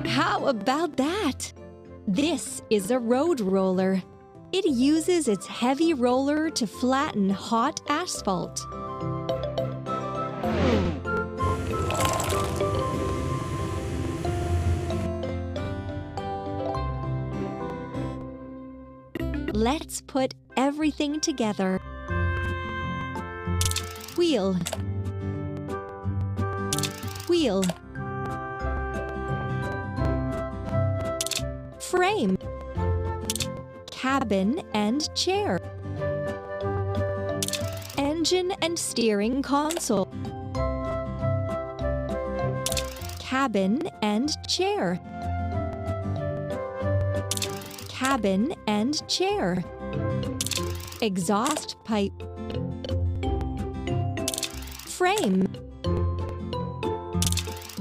How about that? This is a road roller. It uses its heavy roller to flatten hot asphalt. Let's put everything together. Wheel, wheel, frame, cabin and chair, engine and steering console, cabin and chair, cabin and chair, exhaust pipe, frame,